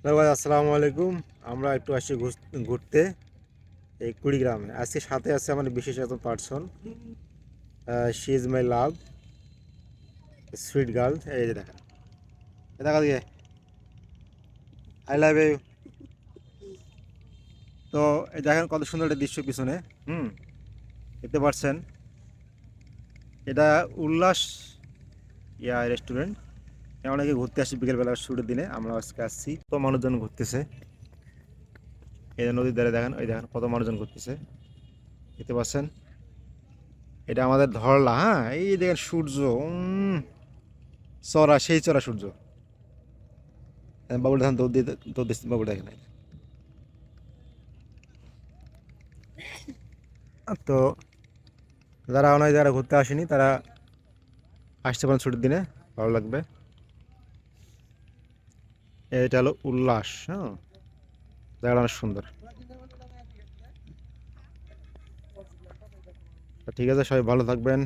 Hello ভাই, আসসালামু আলাইকুম। আমরা একটু আসছি ঘুরতে এই কুড়িগ্রামে। আজকে সাথে আছে আমার বিশেষ একজন person. She is my love, sweet girl. এই যে দেখেন, এ দেখা দিয়ে আই লাভ ইউ। তো এই দেখেন কত সুন্দর একটা দৃশ্য পিছনে। হুম, দেখতে পাচ্ছেন, এটা উল্লাস রেস্টুরেন্ট। অনেকে ঘুরতে আসি বিকেলবেলা ছুটির দিনে, আমরা আজকে আসছি। তো মানুষজন ঘুরতেছে, এই যে নদীর ধারে দেখেন, ওই দেখেন কত মানুষজন ঘুরতেছে, দেখতে পাচ্ছেন। এটা আমাদের ধরলা। হ্যাঁ, এই দেখেন সূর্য, চড়া, সেই চড়া সূর্য। বাবুল ধান দৌড় দিচ্ছে, বাবুল দেখে নাই। তো যারা অনেক যারা ঘুরতে আসেনি তারা আসতে পারেন ছুটির দিনে, ভালো লাগবে। এটা হলো উল্লাস। হ্যাঁ, জায়গাটা অনেক সুন্দর। তো ঠিক আছে, সবাই ভালো থাকবেন।